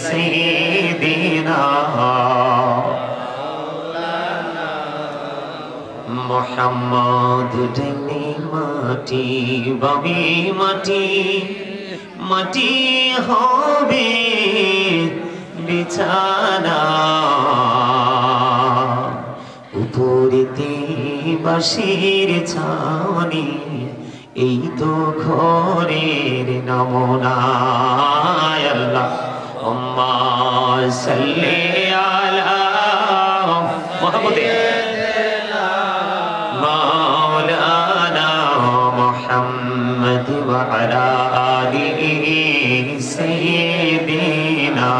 سيدنا محمد ডেনে মাটি বাবি মাটি মাটি হবে বিছানা উপরেতে বাঁশির ছাউনি এই তো ঘরের নমুনা আল্লাহুম্মা সাল্লি আলা মুহাম্মাদে মাওলানা মুহাম্মদ ওয়া আলা আলিহি সাইয়্যিদিনা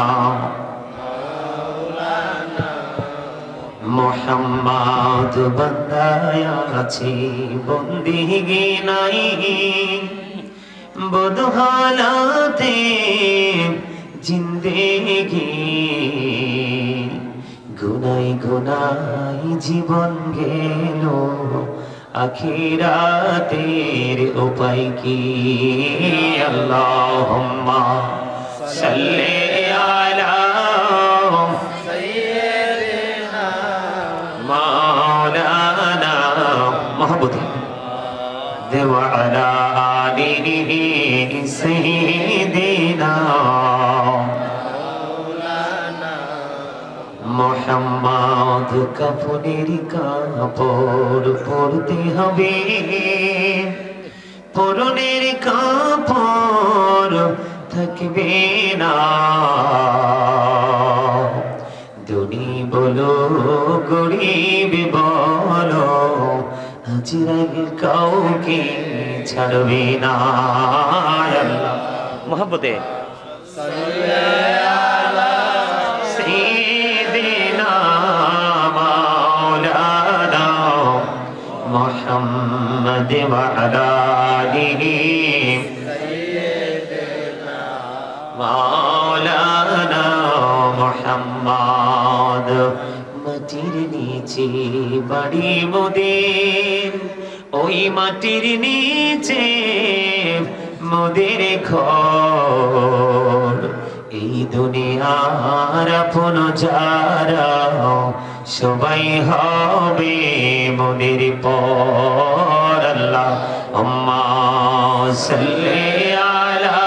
মোহাম্মদ বান্দায় আছে বন্দিগি নাই বদহালাতে জিন্দেগি গুনাই গুনাই জীবন গেল আখিরাতের উপায় কি আল্লাহুম্মা সাল্লি আলা محبوب وعلى آله سيدنا محمد কাফনের কাপড় পরতে হবে পরনের কাপড় থাকবে না ধনী বলো গরিব বলো হাজিরার কাউকে ছাড়বে না আল্লাহ মোহাব্বতে সাইয়্যিদিনা মাওলানা মুহাম্মদ ওয়া আলা আলিহি সাইয়্যিদিনা মাওলানা মুহাম্মদ মাটির নিচে বাড়ি মোদের ওই মাটির নিচে মোদের ঘর এই দুনিয়ার আপন যারা সবাই হবে মোদের পর আল্লাহুম্মা সাল্লি আলা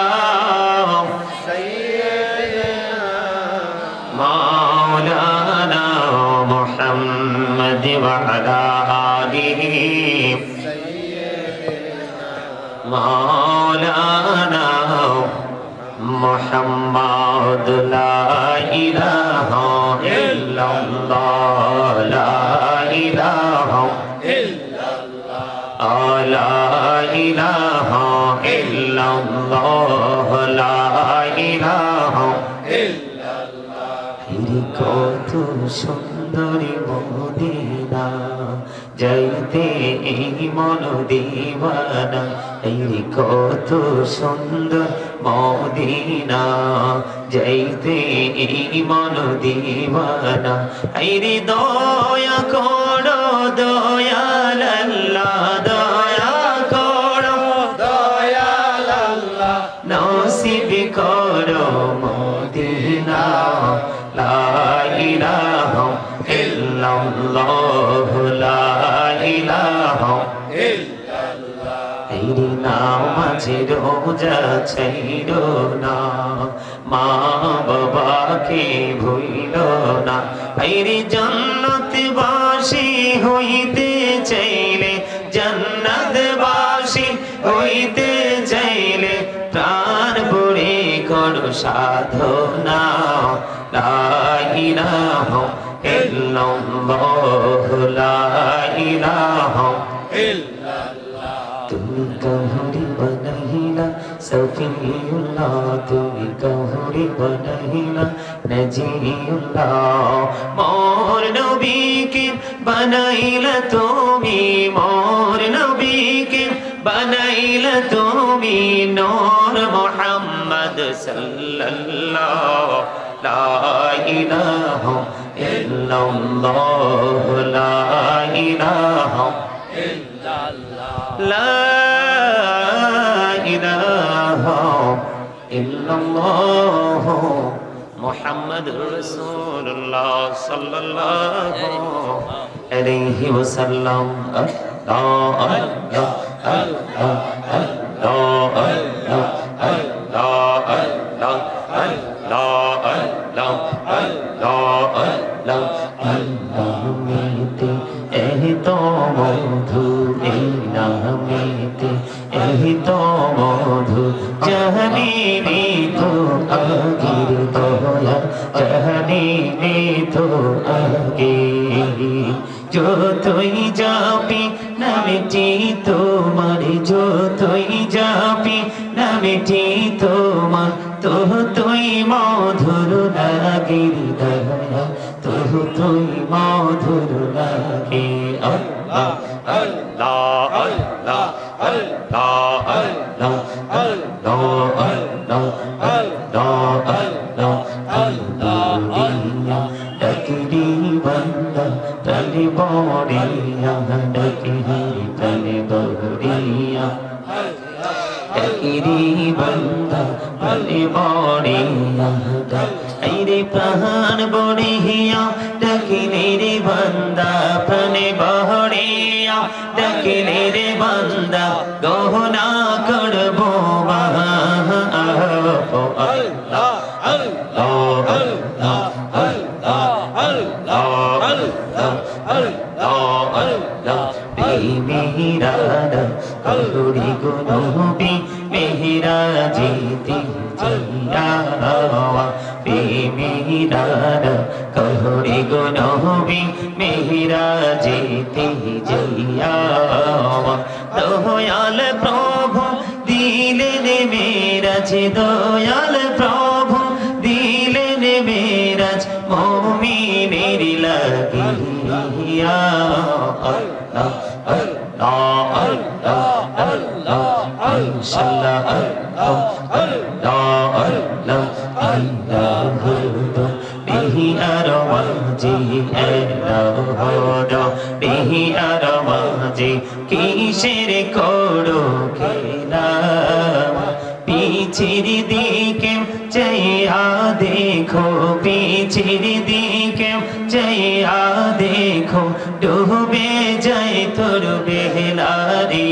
মাওলানা মুহাম্মদ ওয়া আলা আলিহি মাওলানা মুহাম্মদ লা ইলাহা ইল্লাল্লাহ লা ইলাহা ইল্লাল্লাহ লা ইলাহা ইল্লাল্লাহ লা ইলাহা কত সুন্দরী মদিনা যাইতে এই মন দিওয়ানা এই কত সুন্দর মদিনা যাইতে এই মন দিওয়ানা এই দয়া করো দয়াল আল্লাহ দয়া করো দয়াল আল্লাহ নসিব করো মদিনা লা ইলাহা ইল্লাল্লাহ লা ইলাহা ইল্লাল্লাহ এই নামাজে রোজা ছাইরো না মা বাবাকে ভুইলো না এই জান্নাতবাসী হইতে চাইলে জান্নাতবাসী হইতে চাইলে প্রাণ ভরে করো সাধনা লা ইলাহা ইল্লাল্লাহ লা ইলাহা ইল্লাল্লাহ তুমি কাহুরি বানাইলা সফিউল্লাহ তুমি কাহুরি বানাইলা নজিউল্লাহ মোর নবীকে বানাইলা তুমি মোর নবীকে বানাইলা তুমি নূর মুহাম্মদ সাল্লাল্লাহু লা ইলাহা ইল্লাল্লাহ লা ইলাহা ইল্লাল্লাহ লা ইলাহা ইল্লাল্লাহ মুহাম্মাদুর রাসূলুল্লাহ সাল্লাল্লাহু আলাইহি ওয়াসাল্লাম আল্লাহ আল্লাহ আল্লাহ আল্লাহ আল্লাহ আল্লাহ আল্লাহ আল্লাহ আল্লাহ আল্লাহ নামেতে এই তো মধু এই নামেতে এই তো মধু জাহানি তো আগির দয়া জাহানি তো আগে যতই যাবি নামেটি তোমার যতই যাবি নামেটি তোমার তো তুই মধুর লাগে দয়া তো তুই মধুর লাগে আল্লাহ আল্লাহ আল্লাহ আল্লাহ আল্লাহ আল্লাহ আল্লাহ আল্লাহ আল্লাহ ডাকিরি বান্দা তলে বড়িয়া ডাকিরি তলে বড়িয়া ডাকিরি বান্দা তলে বড়িয়া আইরে প্রাণ বড়িয়া ডাকিরে রে বান্দা প্রাণে বড়িয়া ডাকিরে রে বান্দা গহনা করবো আল্লাহ আল্লাহ আল্লাহ মেহরানা করি গুনবি মেহরা জিতি জিয়াওয়া মেহরানা করি গুনবি মেহরা জিতি জিয়াওয়া দয়াল প্রভু দিলেন মেরাজ দয়াল প্রভু দিলেন মেরাজ মুমিনের লাগিয়া আল্লাহ আল্লাহ আল্লাহ আল্লাহ ইনশাআল্লাহ আল্লাহ আল্লাহ আল্লাহ বিহি আর মাঝে এলো বিহি আর মাঝে কিসের করো খেলা পিছের দিকে চাইয়া দেখো পিছের দিকে চাইয়া দেখো ডুবে যায় তোর বেলা রে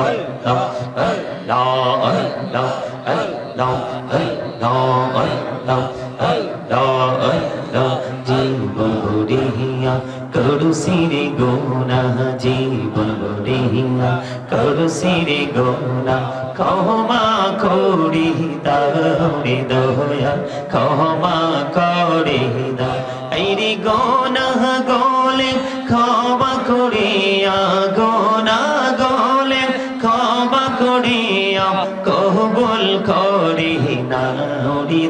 আল্লাহ আল্লাহ আল্লাহ আল্লাহ আল্লাহ আল্লাহ আল্লাহ আল্লাহ জীবন গড়িয়া করু সিরে গোনা জীবন গড়িয়া করু সিরে গোনা ক্ষমা করি দাওরে দয়া ক্ষমা করে দাও আইরে গোনা গলে ক্ষমা করিয়া গোনা গলে ক্ষমা করিয়া কবুল করি না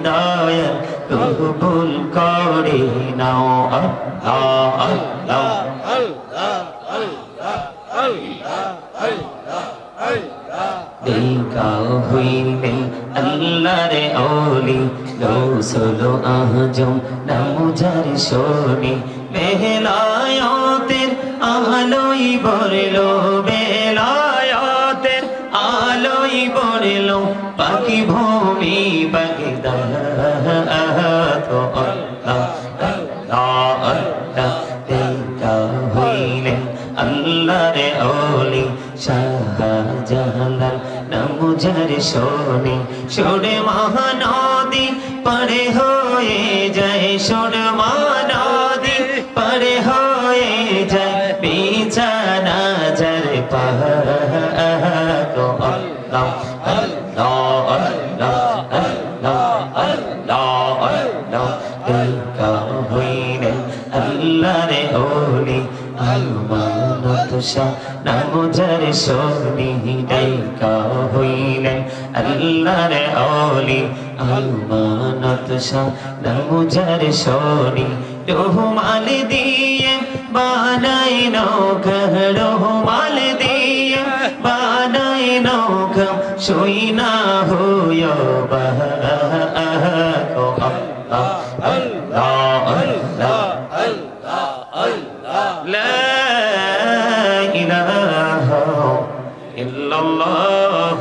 দয়া কবুল করে নাও আল্লাহ আল্লাহ আল্লাহ আল্লাহ আল্লাহ আল্লাহ দেখা হইলেন আল্লাহর ওলি রসুল আজম নাম যার শোনে বেলায়েতের আলোই বরলো বেলায়েতের আলোই বরলো পাখি ভূমি বাগদাদ আল্লাহ আল্লাহ আল্লাহ দেখা হইলেন আল্লাহর ওলি শাহজালাল নাম যার শোনে সোরে মহানদী পারে হয়ে যায় সোর মহানদী পারে হয়ে যায় বিছানা যার পাহাড় আল্লাহ আল্লাহ আল্লাহ আল্লাহ আল্লাহ আল্লাহ দেখা হইলেন আল্লাহর ওলি আমানত শাহ নাম যার শোনে দেখা হইলেন আল্লাহর ওলি আমানত শাহ নাম যার শোনে রহমাল দিয়ে বানাই নৌকা রহমাল দিয়ে বানাই নৌকা শুই না হইও আল্লাহ আল্লাহ আল্লাহ আল্লাহ আল্লাহ লা ইলাহা ইল্লাল্লাহ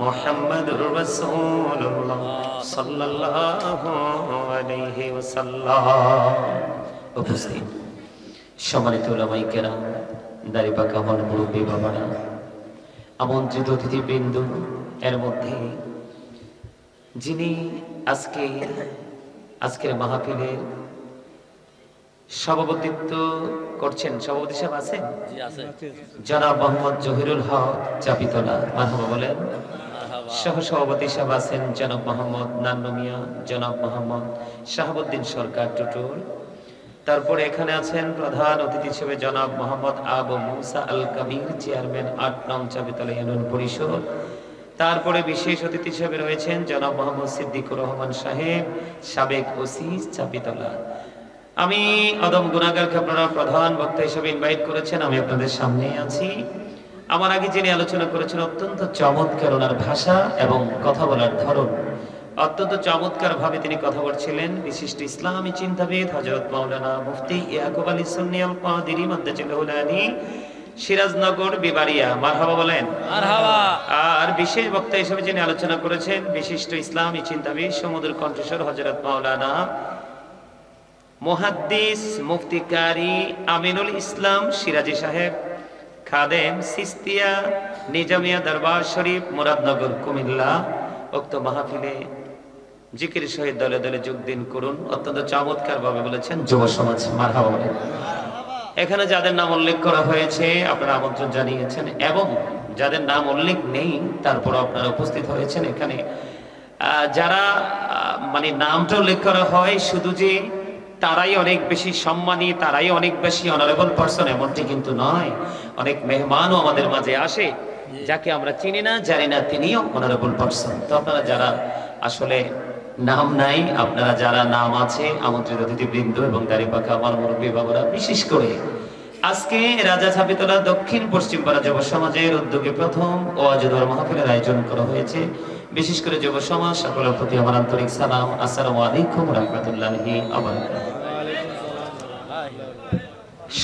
মুহাম্মাদুর রাসূলুল্লাহ সাল্লাল্লাহু আলাইহি ওয়াসাল্লাম। উপস্থিত সম্মানিত উলামায়ে কেরাম, দাড়ি পাকা আমার মুরব্বী বাবারা, আমন্ত্রিত অতিথিবৃন্দ, এর মধ্যে যিনি আজকের মাহফিলের সভাপতিত্ব করছেন, সভাপতি সাহেব আছেন? জনাব মোহাম্মদ জহিরুল হক চাপিতলা, মারহাবা বলেন। সহ সভাপতি সাহেব আছেন জনাব মোহাম্মদ নান্নু মিয়া, জনাব মোহাম্মদ শাহাবুদ্দিন সরকার টুটুল। তারপরে এখানে আছেন প্রধান অতিথি হিসেবে জনাব মোহাম্মদ আবু মুসা আল কাবির, চেয়ারম্যান ৮ নং চাপিতলা ইউনিয়ন পরিষদ। তারপরে বিশেষ অতিথি হিসেবে রয়েছেন জনাব মোহাম্মদ সিদ্দিকুর রহমান সাহেব, সাবেক ওসি চাপিতলা। আমি আদম গুনাহগারকে আপনারা প্রধান বক্তা হিসেবে ইনভাইট করেছেন, আমি আপনাদের সামনেই আছি। আমার আগে যিনি আলোচনা করেছেন, অত্যন্ত চমৎকার ওনার ভাষা এবং কথা বলার ধরন, অত্যন্ত চমৎকার ভাবে তিনি কথা বলছিলেন। বিশিষ্ট ইসলামী চিন্তাবিদ হযরত মাওলানা মুফতি ইয়াকুব আলী সুন্নী আল কাদেরী মাদ্দাজিল্লাহুল আলী, সিরাজনগর বিবাড়িয়া, মারহাবা বলেন। মারহাবা। আর বিশেষ বক্তা হিসেবে যিনি আলোচনা করেছেন, বিশিষ্ট ইসলামী চিন্তাবিদ সমুদ্র কণ্ঠস্বর হযরত মাওলানা মুহাদ্দিস মুফতি কারি আমিনুল ইসলাম সিরাজি সাহেব, খাদেম সিস্তিয়া নিজামিয়া দরবার শরীফ মুরাদনগর কুমিল্লা। উক্ত মাহফিলে জিকির সহিত দলে দলে যোগ দিন করুন। অত্যন্ত চমৎকার ভাবে বলেছেন যুব সমাজ, মারহাবা বলেন। এখানে যাদের নাম উল্লেখ করা হয়েছে আপনারা আমন্ত্রণ জানিয়েছেন, এবং যাদের নাম উল্লেখ নেই তারপর আপনারা উপস্থিত হয়েছেন। এখানে যারা মানে নামটা উল্লেখ করা হয় শুধু যে তারাই অনেক বেশি সম্মানী, তারাই অনেক বেশি অনারেবল পারসন, এমনটি কিন্তু নয়। অনেক মেহমানও আমাদের মাঝে আসে যাকে আমরা চিনি না জানি না, তিনিও অনারেবল পারসন। তো আপনারা যারা আসলে নাম নাই, আপনারা যারা নাম আছে, আমন্ত্রিত অতিথিবৃন্দ এবং দাড়ি পাকা আমার মুরব্বী বাবারা, বিশেষ করে আজকে রাজা ছাপিতলা দক্ষিণ পশ্চিম পাড়া যুব সমাজের উদ্যোগে প্রথম ওয়াজ দোয়া মাহফিলের আয়োজন করা হয়েছে। বিশেষ করে যুব সমাজ সকলের প্রতি আমার আন্তরিক সালাম, আসসালামু আলাইকুম ওয়া রাহমাতুল্লাহি ওয়া বারাকাতুহু।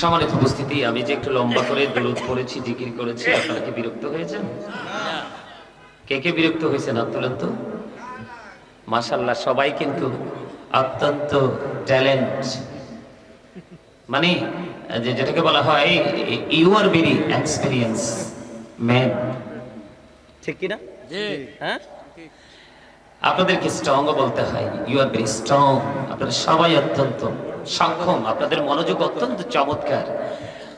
সম্মানিত উপস্থিতি, আমি যে একটু লম্বা করে দরুদ পড়েছি, জিকির করেছি, আপনারা কি বিরক্ত হয়েছেন? কে কে বিরক্ত হয়েছেন হাত তোলেন তো। মাশাআল্লাহ, সবাই কিন্তু অত্যন্ত ট্যালেন্ট, মানে যেটাকে বলা হয় you are very experience man, ঠিক কি না? হ্যাঁ, আপনাদেরকে স্ট্রং বলতে হয়, ইউ আর ভেরি স্ট্রং। আপনারা সবাই অত্যন্ত সক্ষম, আপনাদের মনোযোগ অত্যন্ত চমৎকার।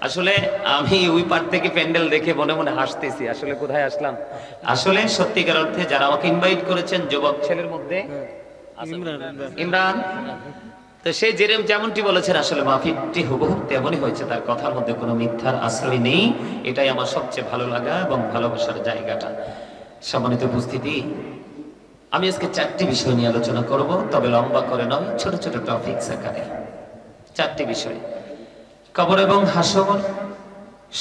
আসলে আমি ওই পার থেকে প্যান্ডেল দেখে মনে মনে হাসতেছি, আসলে কোথায় আসলাম। আসলে সত্যিকার অর্থে যারা আমাকে ইনভাইট করেছেন, যুবক ছেলের মধ্যে ইমরান, তো সে যেমনটি বলেছেন আসলে মাহফিলটি হুবহু তেমনই হয়েছে, তার কথার মধ্যে কোনো মিথ্যার আশ্রয় নেই। এটাই আমার সবচেয়ে ভালো লাগা এবং ভালোবাসার জায়গাটা। সম্মানিত উপস্থিতি, আমি আজকে 4টি বিষয় নিয়ে আলোচনা করব, তবে লম্বা করে নয়, ছোট ছোট টপিকস আকারে। 4টি বিষয়: কবর এবং হাসর,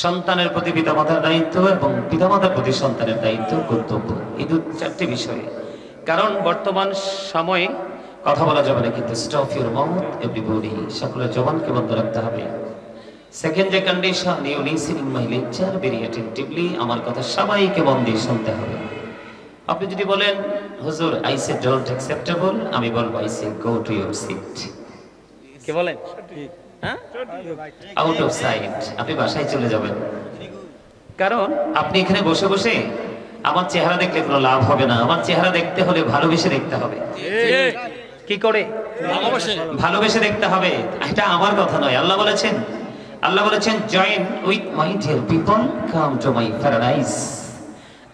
সন্তানের প্রতি পিতামাতার দায়িত্ব এবং পিতামাতার প্রতি সন্তানের দায়িত্ব, কর্তব্য। এই 4টি বিষয়ে, কারণ বর্তমান সময়ে কথা বলা যাবে না, কিন্তু স্টপ ইউর মাউথ এভরিবডি, সকলের জবানকে বন্ধ রাখতে হবে। সেকেন্ড যে condition, you listen in my lecture very attentively, আমার কথা সবাইকে মন দিয়ে শুনতে হবে। আপনি যদি বলেন হুজুর আই সে ডোন্ট অ্যাকসেপ্টেবল, আমি বলবো I say go to your seat. কি বলেন? হ্যাঁ, আউট অফ সাইট, আপনি বাসায় চলে যাবেন। কারণ আপনি এখানে বসে বসে আমার চেহারা দেখলে কোনো লাভ হবে না। আমার চেহারা দেখতে হলে ভালোবেসে দেখতে হবে। কি করে? ভালোবেসে দেখতে হবে। এটা আমার কথা নয়, আল্লাহ বলেছেন join with my dear people, come to my paradise.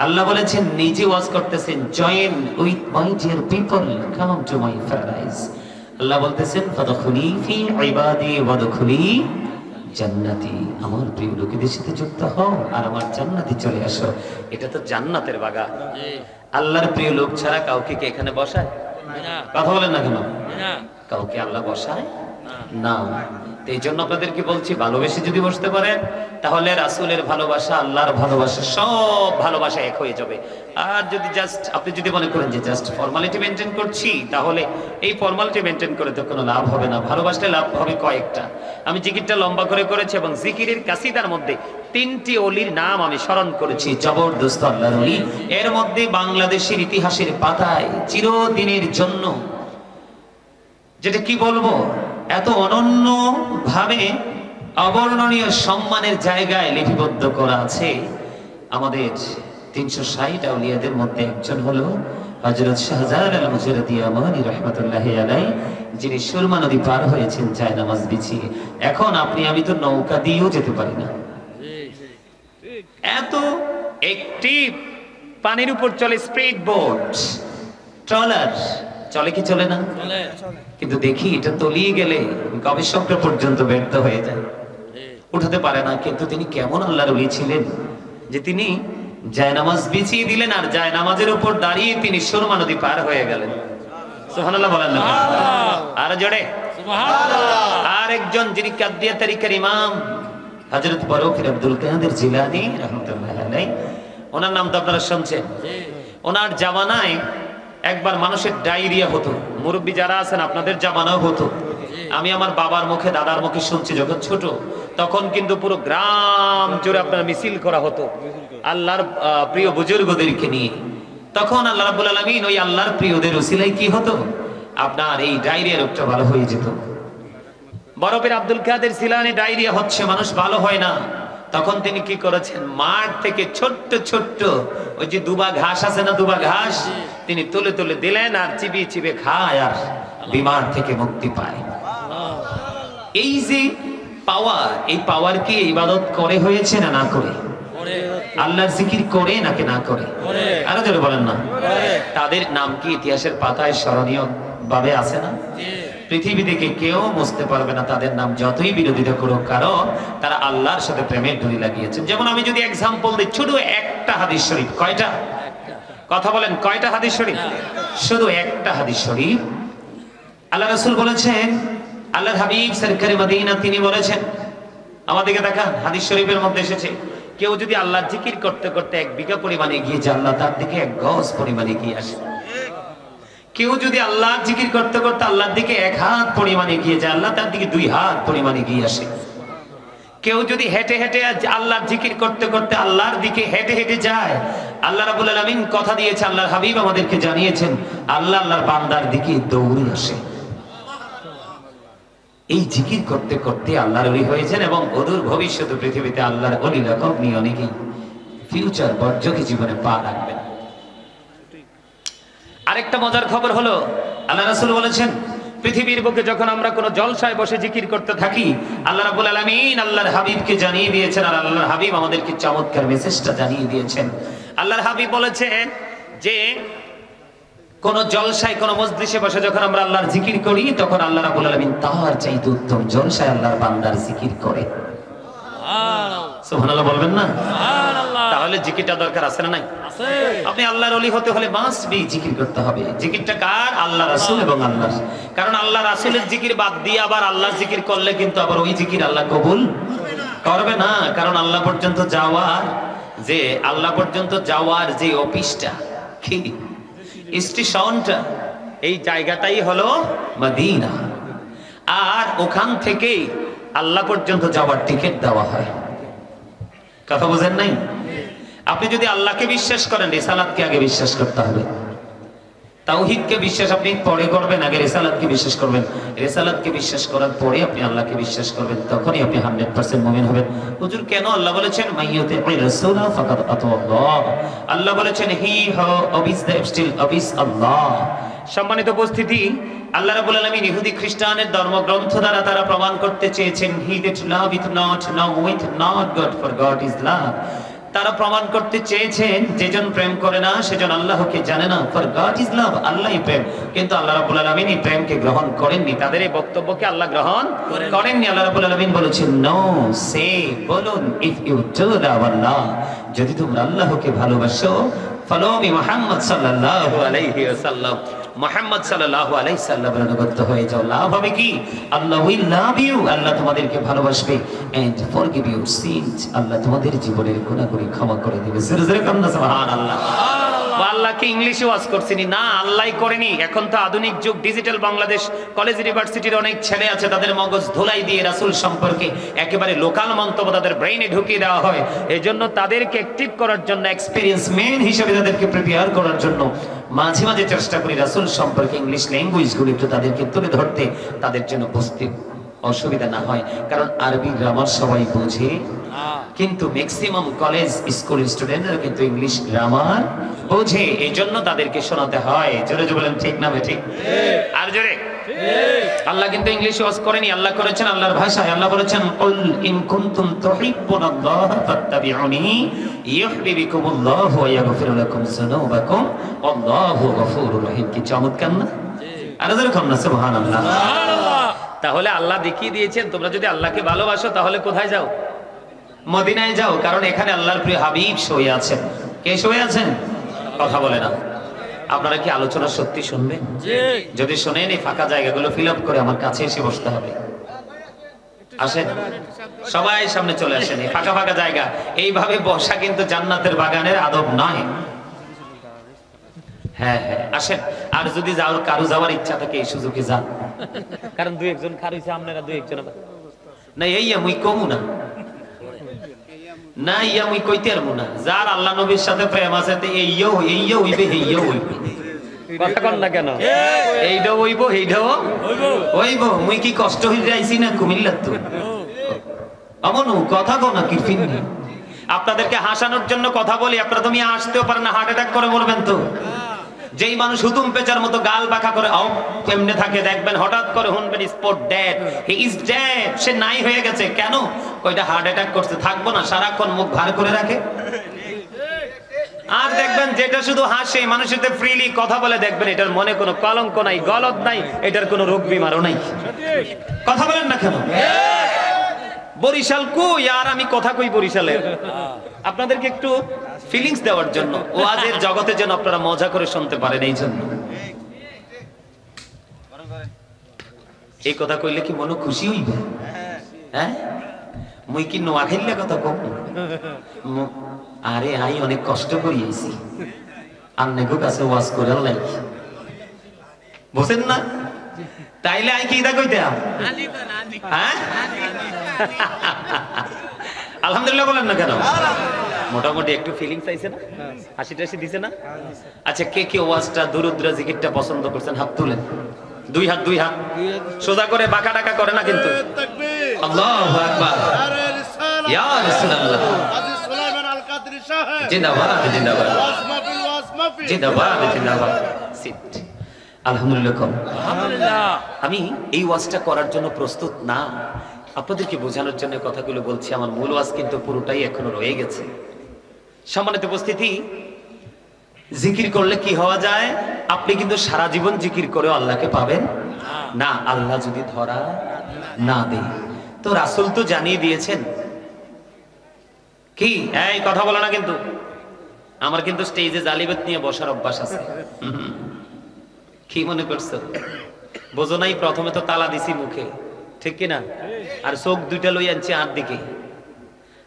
Allah বলেছেন, নিজে ওয়াজ করতেছেন, join with my dear people, come to my paradise. Allah বলতেছেন, ফাদখুলি ফি ইবাদি ওয়াদখুলি জান্নাতি, আমার প্রিয় লোকেদের সাথে যুক্ত হও আর আমার জান্নাতে চলে আসো। এটা তো জান্নাতের বাগান। আল্লাহর প্রিয় লোক ছাড়া কাউকে কি এখানে বসায়? কথা বলেন না কেন? কাউকে আল্লাহ বসায়? না। এই জন্য আপনাদেরকে বলছি, ভালোবেসে যদি বসতে পারেন তাহলে রাসূলের ভালোবাসা, আল্লাহর ভালোবাসা, সব ভালোবাসা এক হয়ে যাবে। আর যদি আপনি যদি মনে করেন যে জাস্ট ফর্মালিটি মেনটেন করছি, তাহলে এই ফর্মালিটি মেনটেন করে তো কোনো লাভ হবে না। ভালোবাসলে লাভ হবে কয়েকটা। আমি জিকিরটা লম্বা করে করেছি এবং জিকিরের কাসিদার মধ্যে 3টি ওলির নাম আমি স্মরণ করেছি, জবরদস্ত আল্লাহর ওলি। এর মধ্যে বাংলাদেশের ইতিহাসের পাতায় চিরদিনের জন্য, যেটা কি বলবো, এত অনন্য ভাবে অবর্ণনীয় সম্মানের জায়গায় লিপিবদ্ধ করা আছে। আমাদের 360 আউলিয়াদের মধ্যে একজন হলো হযরত শাহজালাল আল মুজাররদি আমানি রাহমাতুল্লাহি আলাইহি, যিনি সুরমা নদী পার হয়েছেন জায়নামাজ বিছিয়ে। এখন আপনি আমি তো নৌকা দিয়েও যেতে পারি না, এত একটি পানির উপর চলে স্পিড বোট, ট্রলার চলে কি চলে না? কিন্তু দেখি এটা তলিয়ে গেলে গবেষকরা পর্যন্ত ব্যর্থ হয়ে যায়, উঠাতে পারে না। কিন্তু তিনি কেমন আল্লাহর ওলি ছিলেন যে তিনি জায়নামাজ বিছিয়ে দিলেন আর জায়নামাজের উপর দাঁড়িয়ে তিনি সুরমা নদী পার হয়ে গেলেন। সুবহানাল্লাহ বলেন না? আর জোরে সুবহানাল্লাহ। আর একজন যিনি কাদিয়া তরিকার ইমাম হযরত বরকত আব্দুল কাদের জিলানী রাহমাতুল্লাহি আলাইহি, ওনার নাম তো আপনারা শুনছেন। ওনার জামানায় একবার মানুষের ডায়রিয়া হতো। মুরব্বী যারা আছেন আপনাদের জামানাও হতো। আমি আমার বাবার মুখে, দাদার মুখে শুনছি যখন ছোট, তখন কিন্তু পুরো গ্রাম জুড়ে আপনার মিছিল করা হতো আল্লাহর প্রিয় বুজুর্গদেরকে নিয়ে। তখন আল্লাহ রাব্বুল আলামিন ওই আল্লাহর প্রিয়দের উসিলায় কি হতো, আপনার এই ডায়রিয়া রোগটা ভালো হয়ে যেত। বরফের আব্দুল কাদের জিলানী ডায়রিয়া হচ্ছে, মানুষ ভালো হয় না। তখন তিনি কি করেছেন, মাঠ থেকে ছোট্ট ছোট্ট ওই যে দুবা ঘাস আছে না, দুবা ঘাস তিনি তুলে তুলে দিলেন আর চিবিয়ে চিবিয়ে খায় আর বিমার থেকে মুক্তি পায়। এই যে পাওয়ার, এই পাওয়ার কি ইবাদত করে হয়েছে না না করে? আল্লাহর জিকির করে নাকি না করে? আরো জোরে বলেন না। তাদের নাম কি ইতিহাসের পাতায় স্মরণীয় ভাবে আছে না? পৃথিবী থেকে কেউ মুছতে পারবে না তাদের নাম, যতই বিরোধিতা করুক, কারণ তারা আল্লাহর সাথে প্রেমের ডুরি লাগিয়েছেন। যেমন আমি যদি এক্সাম্পল দিই, শুধু একটা হাদিস শরীফ, কয়টা কথা বলেন, কয়টা হাদিস শরীফ? শুধু একটা হাদিস শরীফ। আল্লাহ রাসূল বলেছেন, আল্লাহর হাবিব সরকারে মদিনা তিনি বলেছেন, আমাদেরকে দেখান, হাদিস শরীফের মধ্যে এসেছে, কেউ যদি আল্লাহর জিকির করতে করতে 1 বিঘা পরিমাণে এগিয়ে যায়, আল্লাহ তার দিকে 1 গজ পরিমাণে এগিয়ে আসে। কেউ যদি আল্লাহর জিকির করতে করতে আল্লাহর দিকে 1 হাত পরিমাণে এগিয়ে যায়, আল্লাহ তার দিকে 2 হাত পরিমাণে এগিয়ে আসে। কেউ যদি হেঁটে হেঁটে আল্লাহর জিকির করতে করতে আল্লাহর দিকে হেঁটে হেঁটে যায়, আল্লাহ রাব্বুল আলামিন কথা দিয়েছে, আল্লাহর হাবিব আমাদেরকে জানিয়েছেন, আল্লাহ আল্লাহর বান্দার দিকে দৌড়ে আসে। এই জিকির করতে করতে আল্লাহর ওলি হয়েছেন এবং অদূর ভবিষ্যতে পৃথিবীতে আল্লাহর ওলি লকব নিয়ে অনেকেই ফিউচার বর্জকে জীবনে পা রাখবেন। আরেকটা মজার খবর হলো, আল্লাহ রাসূল বলেছেন, পৃথিবীর বুকে যখন আমরা কোনো জলসায় বসে জিকির করতে থাকি, আল্লাহ রাব্বুল আলামিন আল্লাহর হাবিবকে জানিয়ে দিয়েছেন, আর আল্লাহর হাবিব আমাদেরকে চমৎকার মেসেজটা জানিয়ে দিয়েছেন। আল্লাহর হাবিব বলেছেন যে কোন জলসায়, কোন মজলিসে বসে যখন আমরা আল্লাহর জিকির করি, তখন আল্লাহ রাব্বুল আলামিন তার চাইতে উত্তম জলসায় আল্লাহর বান্দার জিকির করে। সুবহানাল্লাহ বলবেন না? সুবহানাল্লাহ। তাহলে জিকিরটা দরকার আছে না নাই? আছে। আপনি আল্লাহর ওলি হতে হলে মাস্ট বি জিকির করতে হবে। জিকিরটা কার? আল্লাহ রাসূল এবং আল্লাহর। কারণ আল্লাহ রাসূলের জিকির বাদ দিয়ে আবার আল্লাহর জিকির করলে কিন্তু আবার ওই জিকির আল্লাহ কবুল করবে না। কারণ আল্লাহ পর্যন্ত যাওয়ার যে অফিসটা, কি স্টেশনটা, এই জায়গাটাই হলো মদিনা। আর ওখান থেকে আল্লাহ পর্যন্ত যাওয়ার টিকিট দেওয়া হয়। কথা বুঝেন নাই? আপনি যদি আল্লাহকে বিশ্বাস করেন, রিসালাতকে আগে বিশ্বাস করতে হবে। তাওহীদকে বিশ্বাস আপনি পরে করবেন, আগে রিসালাতকে বিশ্বাস করবেন। রিসালাতকে বিশ্বাস করার পরে আপনি আল্লাহকে বিশ্বাস করবেন, তখনই আপনি 100% মুমিন হবেন। হুজুর কেন আল্লাহ বলেছেন মাইয়ুতি'র রাসূলা ফাকাদ আতাল্লাহ? আল্লাহ বলেছেন হি হু অবিস দ্য স্টিল অবিস আল্লাহ। সম্মানিত উপস্থিতি, আল্লাহ রাব্বুল আলামিন ইহুদি খ্রিস্টানের ধর্মগ্রন্থ দ্বারা তারা প্রমাণ করতে চেয়েছেন, he that loveth not knoweth not God, for God is love। তারা প্রমাণ করতে চেয়েছেন, যেজন প্রেম করে না সেজন আল্লাহকে জানে না, ফর গড ইজ লাভ, আল্লাহই প্রেম। কিন্তু আল্লাহ রাব্বুল আলামিন এই প্রেমকে গ্রহণ করেননি, তাদের এই বক্তব্যকে আল্লাহ গ্রহণ করেননি। আল্লাহ রাব্বুল আলামিন বলেছেন, নো সে, বলুন, ইফ ইউ ডু লাভ আল্লাহ, যদি তোমরা আল্লাহকে ভালোবাসো, ফলো মি মুহাম্মদ সাল্লাল্লাহু আলাইহি ওয়াসাল্লাম, মুহাম্মদ সাল্লাল্লাহু আলাইহি সাল্লামের অনুগত হয়ে যাও। লাভ হবে কি? আল্লাহ উইল লাভ ইউ, আল্লাহ তোমাদেরকে ভালোবাসবে, এন্ড ফরগিভ ইউর সিনস, আল্লাহ তোমাদের জীবনের গুনাহগুলি ক্ষমা করে দিবে। জোরে জোরে কান্না সুবহানাল্লাহ। আল্লাহকে ইংলিশে ওয়াজ করছিনি না, আল্লাহই করেনি। এখন তো আধুনিক যুগ, ডিজিটাল বাংলাদেশ, কলেজ ইউনিভার্সিটির অনেক ছেলে আছে, তাদের মগজ ধুলাই দিয়ে রাসূল সম্পর্কে একেবারে লোকাল মন্তব্য তাদের ব্রেইনে ঢুকিয়ে দেওয়া হয়। এই জন্য তাদেরকে অ্যাক্টিভ করার জন্য, এক্সপেরিয়েন্স মেন হিসেবে তাদেরকে প্রিপেয়ার করার জন্য মাঝে মাঝে চেষ্টা করি রাসূল সম্পর্কে ইংলিশ ল্যাঙ্গুয়েজগুলো একটু তাদেরকে তুলে ধরতে, তাদের জন্য বুঝতে অসুবিধা না হয়। কারণ আরবি গ্রামার সবাই বোঝে, কিন্তু ম্যাক্সিমাম কলেজ স্কুল স্টুডেন্টরা কিন্তু ইংলিশ গ্রামার বোঝে, এই জন্য তাদেরকে শোনাতে হয়। জোরে জোরে বলেন ঠিক না ঠিক? আর জোরে। আল্লাহ কিন্তু ইংলিশে ওয়াজ করেনি, আল্লাহ করেছেন আল্লাহর ভাষায়। আল্লাহ বলেছেন কুল ইন কুনতুম তুহিব্বুনাল্লাহ ফাত্তাবিউনি ইউহিব্বুকুমুল্লাহু ওয়া ইয়াগফির লাকুম যুনুবাকুম আল্লাহু গফুরুর রহিম। কি চমৎকার না? আর জোরে কান্না সুবহানাল্লাহ। তাহলে আল্লাহ দেখিয়ে দিয়েছেন তোমরা যদি আল্লাহকে ভালোবাসো তাহলে কোথায় যাও? মদিনায় যাও, কারণ এখানে আল্লাহর প্রিয় হাবিব শুয়ে আছেন। কে শুয়ে আছেন? কথা বলে না। আপনারা কি আলোচনা সত্যি শুনবেন? যদি শোনেন এই ফাঁকা জায়গাগুলো ফিল আপ করে আমার কাছে এসে বসতে হবে। আসেন সবাই সামনে চলে আসেন, এই ফাঁকা ফাঁকা জায়গা এইভাবে বসা কিন্তু জান্নাতের বাগানের আদব নয়। হ্যাঁ হ্যাঁ আসেন। আর যদি যাওয়ার কারো যাওয়ার ইচ্ছা থাকে এই সুযোগে যান, কারণ দুই একজন খারইছে, আপনারা দুই একজন না এই আমি কমু না, না ইয়া মুই কইতে পারবো না। যার আল্লাহ নবীর সাথে প্রেম আছে এইও হইবে, এইও হইবে। কথা কন না কেন? এইটাও হইব, এইটাও হইব। মুই কি কষ্ট হইতে আইছি না কুমিল্লার? তো আমন কথা কও না কি ফিন্নি। আপনাদেরকে হাসানোর জন্য কথা বলি, আপনারা তুমি আসতেও পারেন না, হার্ট অ্যাটাক করে বলবেন তো। যেই মানুষ হুতুম পেঁচার মতো গাল বাঁকা করে কেমনে থাকে দেখবেন, হঠাৎ করে শুনবেন spot dead, he is dead, সে নাই হয়ে গেছে। কেন? কয়টা হার্ট অ্যাটাক করছে, থাকবো না, সারাক্ষণ মুখ ভার করে রাখে। আর দেখবেন যেটা শুধু হাসে, মানুষের সাথে ফ্রিলি কথা বলে, দেখবেন এটার মনে কোনো কলঙ্ক নাই, গলদ নাই, এটার কোনো রোগ বিমারও নাই। কথা বলেন না কেন? বরিশাল কই? আর আমি কথা কই বরিশালের, আপনাদেরকে একটু ফিলিংস দেওয়ার জন্য, ওয়াজের জগতে যেন আপনারা মজা করে শুনতে পারেন, এই জন্য। এই কথা কইলে কি মনে খুশি হইবে? হ্যাঁ মুই কি নোয়াখাইলে কথা কম? আরে আই অনেক কষ্ট করি আইছি, আন্নেকো কাছে ওয়াজ করে লাই, বুঝেন না? তাইলে আই কি দা কইতে? হ্যাঁ আলহামদুলিল্লাহ বলেন না কেন? মোটামুটি একটু ফিলিংস আইছে না? হাসি টাসি দিছে না? আচ্ছা কে কে ওয়াজটা দুরুদ জিকিরটা পছন্দ করছেন? হাত তুলেন। দুই হাত, দুই হাত সোজা করে বাঁকা ডাকা করে না কিন্তু। আল্লাহু আকবার, ইয়া রাসূলুল্লাহ, আজিজ সুলাইমান আল কাদরি সাহেব জিন্দাবাদ, জিন্দাবাদ, জিন্দাবাদ, জিন্দাবাদ। সিট। আলহামদুলিল্লাহ, আলহামদুলিল্লাহ। আমি এই ওয়াজটা করার জন্য প্রস্তুত না, আপনাদেরকে বোঝানোর জন্য কথাগুলো বলছি। আমার মূল ওয়াজ কিন্তু পুরোটাই এখনো রয়ে গেছে। সম্মানিত উপস্থিতি, জিকির করলে কি হওয়া যায়? আপনি কিন্তু সারা জীবন জিকির করে আল্লাহকে পাবেন না, আল্লাহ যদি ধরা না দেয়। তো রাসূল তো জানিয়ে দিয়েছেন কি, এই কথা বলো না কিন্তু। আমার কিন্তু স্টেজে জালিবাত নিয়ে বসার অভ্যাস আছে। কি মনে করছো? বোঝো নাই? প্রথমে তো তালা দিছি মুখে, ঠিক কিনা? আর চোখ দুইটা লই আনছি হাত দিকে।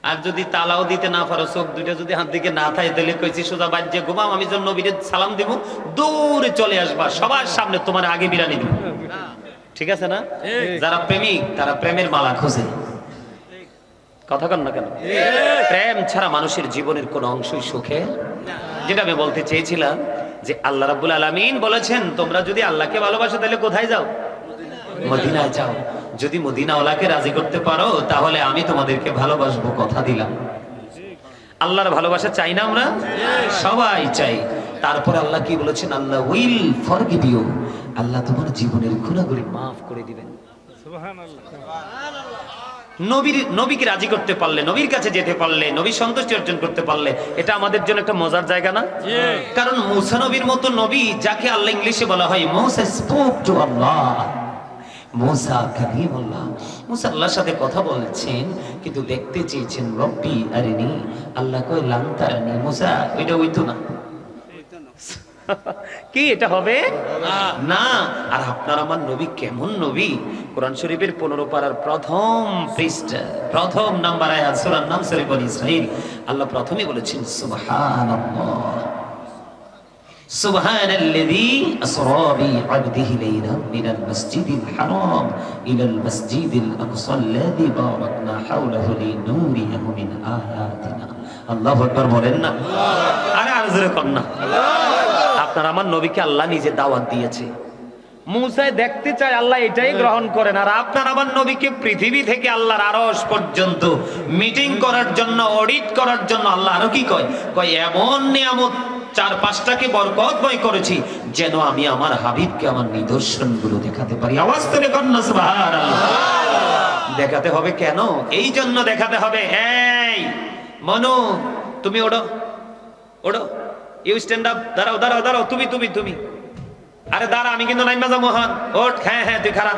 আর যদি তালাও দিতে না পারো, চোখ দুইটা যদি হাত দিকে না থাকে, তাহলে কইছি সোজা বাজ্যে ঘুমাও, আমি যখন নবীরে সালাম দিব দৌড়ে চলে আসবা, সবার সামনে তোমার আগে বিরানি দিব। ঠিক আছে না? যারা প্রেমিক তারা প্রেমের মালা খোঁজে। কথা কন না কেন? প্রেম ছাড়া মানুষের জীবনের কোন অংশই সুখে। যেটা আমি বলতে চেয়েছিলাম যে আল্লাহ রাব্বুল আলামিন বলেছেন তোমরা যদি আল্লাহকে ভালোবাসো তাহলে কোথায় যাও? মদিনায় যাও। যদি মদিনাওয়ালাকে রাজি করতে পারো তাহলে আমি তোমাদেরকে ভালোবাসবো, কথা দিলাম। আল্লাহর ভালোবাসা চাই না আমরা? সবাই চাই। তারপর আল্লাহ কি বলেছেন? আল্লাহ উইল ফরগিভ ইউ, আল্লাহ তোমার জীবনের গুনাহগুলি মাফ করে দিবেন। সুবহানাল্লাহ। নবীকে রাজি করতে পারলে, নবীর কাছে যেতে পারলে, নবী সন্তুষ্টি অর্জন করতে পারলে, এটা আমাদের জন্য একটা মজার জায়গা না? কারণ মুসা নবীর মতো নবী, যাকে আল্লাহ ইংলিশে বলা হয় মুসা স্পোক টু আল্লাহ, মুসা কালিমুল্লাহ, মুসা আল্লাহর সাথে কথা বলছেন, কিন্তু দেখতে চেয়েছেন রব্বি আরিনি, আল্লাহ কই লান তারানি। মুসা ওইটা হইতো না, কি এটা হবে না। আর আপনার আমার নবী কেমন নবী? কোরআন শরীফের 15 পারার প্রথম পৃষ্ঠা, প্রথম নাম্বার আয়াত, সূরার নাম সূরা বনী ইসরাঈল। আল্লাহ প্রথমেই বলেছেন সুবহানাল্লাহ, সুবহানাল্লাযী আসরা বি'আবদিহি লাইলান মিনাল মাসজিদিল হারাম ইলাল মাসজিদিল আকসাল্লাযী বারাকনা হাওলাহু লিনুরিয়াহু মিন আয়াতিনা। আল্লাহু আকবার বলেন না? আরে আর জোরে কর না। আপনার আমার নবীকে আল্লাহ নিজে দাওয়াত দিয়েছে। মুসা দেখতে চায়, আল্লাহ এটাই গ্রহণ করেন। আর আপনার আমার নবীকে পৃথিবী থেকে আল্লাহর আরশ পর্যন্ত মিটিং করার জন্য, অডিট করার জন্য আল্লাহ আরো কি কয়, এমন নিয়ামত 4-5টাকে বরকতময় করেছি যেন আমি আমার হাবিবকে আমার নিদর্শনগুলো দেখাতে পারি। আওয়াজ করে কর না সুবহানাল্লাহ। দেখাতে হবে কেন? এই জন্য দেখাতে হবে, এই মনু তুমি ওড়ো, ওড়ো, ইউ স্ট্যান্ড আপ, দাঁড়াও দাঁড়াও দাঁড়াও, তুমি তুমি তুমি, আরে দাঁড়া, আমি কিন্তু নাইমা যাবো। মোহন ওঠ, হ্যাঁ হ্যাঁ তুই খারাপ,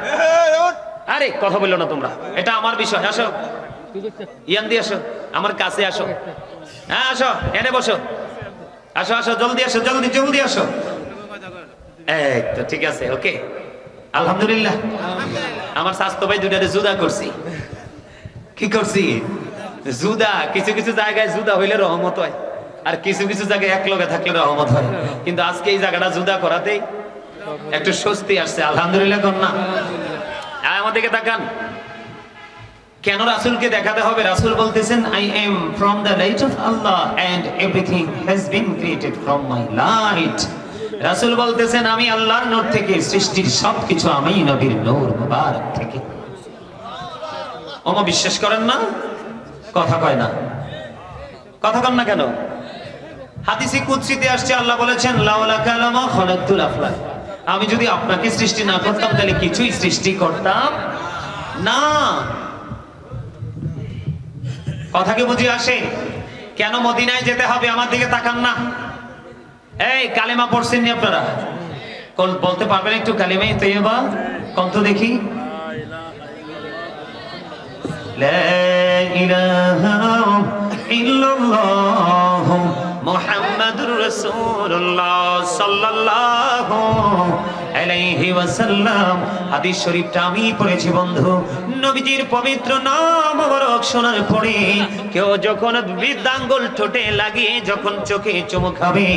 আরে কথা বললো না তোমরা, এটা আমার বিষয়। আসো ইয়ান দিয়ে আসো, আমার কাছে আসো, হ্যাঁ আসো, এনে বসো, আসো আসো, জলদি আসো, জলদি জলদি আসো। এই তো ঠিক আছে, ওকে আলহামদুলিল্লাহ। আমার স্বাস্থ্য ভাই দুইটারে জুদা করছি। কি করছি? জুদা। কিছু কিছু জায়গায় জুদা হইলে রহমত হয়, আর কিছু কিছু জায়গায় এক লগে থাকলে রহমত হয়। কিন্তু আজকে এই জায়গাটা জুদা করাতেই একটু স্বস্তি আসছে। আলহামদুলিল্লাহ কন্যা আমাদেরকে তাকান। কেন রাসূলকে দেখাতে হবে? রাসূল বলতেছেন, I am from the light of Allah and everything has been created from my light. রাসূল বলতেছেন, আমি আল্লাহর নূর থেকে, সৃষ্টির সবকিছু আমি নবীর নূর মুবারক থেকে। ওমা বিশ্বাস করেন না? কথা কয় না, কথা কন না কেন? হাদিসে কুদসিতে আসছে, আল্লাহ বলেছেন, লাউলা কালামা খালাকতুল আফলাক। আমি যদি আপনাকে সৃষ্টি না করতাম তাহলে কিছুই সৃষ্টি করতাম না। কথা কি বুঝে আসে? কেন মদিনায় যেতে হবে? আমার দিকে তাকান না। এই কালেমা পড়ছেন নি আপনারা? কোন বলতে পারবেন একটু কালেমায়ে তাইয়্যিবা? কোন তো দেখি। লা ইলাহা ইল্লাল্লাহ মুহাম্মাদুর রাসূলুল্লাহ সাল্লাল্লাহু আলাইহি ওয়াসাল্লাম। হাদিস শরীফটা আমি পড়েছি বন্ধু। নবীজির পবিত্র নাম মোবারক শোনার পরে কেউ যখন বৃদ্ধাঙ্গুল ঠোঁটে লাগিয়ে যখন চোখে চুমু খাবে,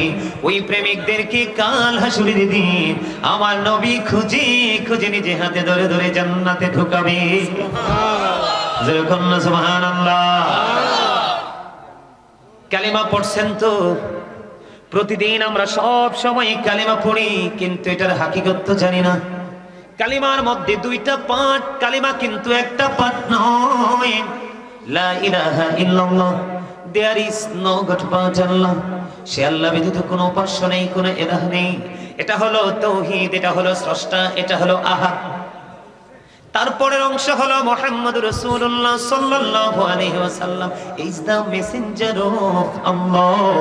ওই প্রেমিকদেরকে কাল হাসুরের দিন আমার নবী খুঁজে খুঁজে নিজে হাতে ধরে ধরে জান্নাতে ঢুকাবে। সুবহানাল্লাহ, সুবহানাল্লাহ। কালিমা পড়ছেন তো? প্রতিদিন আমরা সব সময় কালিমা পড়ি, কিন্তু এটার হাকিকত তো জানি না। কালিমার মধ্যে 2টা পার্ট, কালিমা কিন্তু একটা পার্ট নয়। লা ইলাহা ইল্লাল্লাহ, there is no God but Allah. সে আল্লাহ ব্যতীত কোনো উপাস্য নেই, কোনো ইলাহ নেই। এটা হলো তাওহীদ, এটা হলো স্রষ্টা, এটা হলো আহাদ। তারপরের অংশ হলো মুহাম্মদুর রাসূলুল্লাহ সাল্লাল্লাহু আলাইহি ওয়াসাল্লাম ইজ দা মেসেঞ্জার অফ আল্লাহ।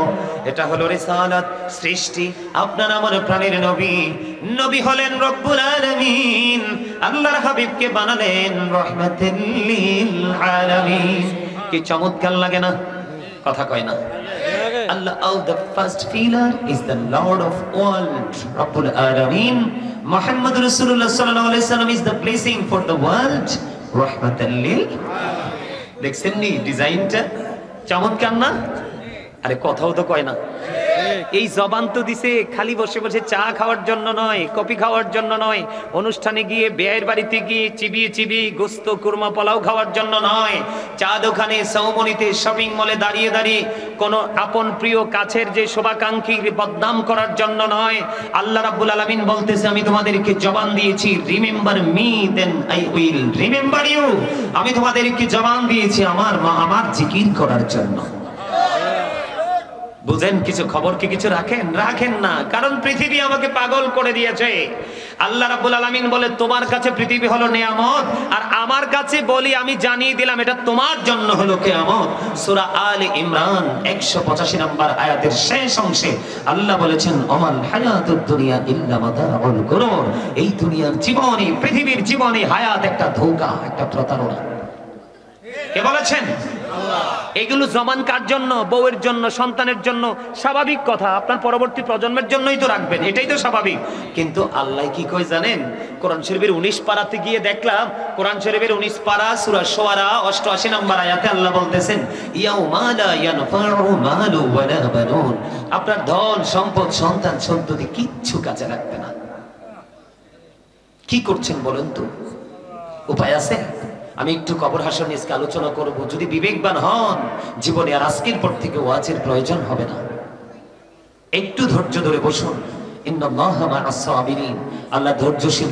এটা হলো রিসালাত, সৃষ্টি। আপনার আমার প্রাণের নবী, নবী হলেন রব্বুল আলামিন। আল্লাহর হাবিবকে বানালেন রাহমাতাল লিল আলামিন। কি চমৎকার লাগে না? কথা কয় না। Allah, the first pillar is the Lord of world, Rabbul Alameen. Muhammad Rasulullah sallallahu alaihi wasallam is the blessing for the world, Rahmatan lil। দেখছেন নি ডিজাইনটা চমৎকার না? আরে কথাও তো কয় না। এই জবান তো দিছে খালি বসে বসে চা খাওয়ার জন্য নয়, কফি খাওয়ার জন্য নয়, অনুষ্ঠানে গিয়ে বিয়ের বাড়িতে গিয়ে চিবিয়ে চিবিয়ে গোস্ত কুরমা পোলাও খাওয়ার জন্য নয়, চা দোকানে সৌমনিতে শপিং মলে দাঁড়িয়ে দাঁড়িয়ে কোনো আপন প্রিয় কাছের যে শোভাকাঙ্ক্ষীর বদনাম করার জন্য নয়। আল্লাহ রাব্বুল আলামিন বলতেছে, আমি তোমাদেরকে জবান দিয়েছি, remember me then I will remember you. আমি তোমাদেরকে জবান দিয়েছি আমার জিকির করার জন্য। বুঝেন? কিছু খবর কি কিছু রাখেন? রাখেন না, কারণ পৃথিবী আমাকে পাগল করে দিয়েছে। আল্লাহ রাব্বুল আলামিন বলে, তোমার কাছে পৃথিবী হলো নিয়ামত, আর আমার কাছে বলি, আমি জানিয়ে দিলাম এটা তোমার জন্য হলো কিয়ামত। সূরা আলে ইমরান 185 নম্বর আয়াতের শেষ অংশে আল্লাহ বলেছেন, আমাল হায়াতুদ দুনিয়া ইল্লা মাতাউল গুরুর। এই দুনিয়ার জীবনে, পৃথিবীর জীবনে হায়াত একটা ধোঁকা, একটা প্রতারণা। কে বলেছেন? এগুলো জমান কার জন্য? বউয়ের জন্য, সন্তানের জন্য, স্বাভাবিক কথা। আপনার পরবর্তী প্রজন্মের জন্যই তো রাখবেন, এটাই তো স্বাভাবিক। কিন্তু আল্লাহ কি কই জানেন? কোরআন শরীফের 19 পারাতে গিয়ে দেখলাম, কোরআন শরীফের 19 পারা সূরা শুআরা 88 নম্বর আয়াতে আল্লাহ বলতেছেন, ইয়াউমা লা ইয়ানফাউ মালু ওয়ালা বানুন, আপনার ধন সম্পদ সন্তান সন্ততি কিচ্ছু কাজে লাগবে না। কি করছেন বলেন তো? উপায় আছে? আমি একটু কবর হাসর নিয়ে আলোচনা করব। যদি বিবেকবান হন, জীবনে আর আজকের পর থেকে ওয়াজের প্রয়োজন হবে না। একটু ধৈর্য ধরে বসুন। ইন্নাল্লাহা মা'আস সাবিরিন, আল্লাহ ধৈর্যশীল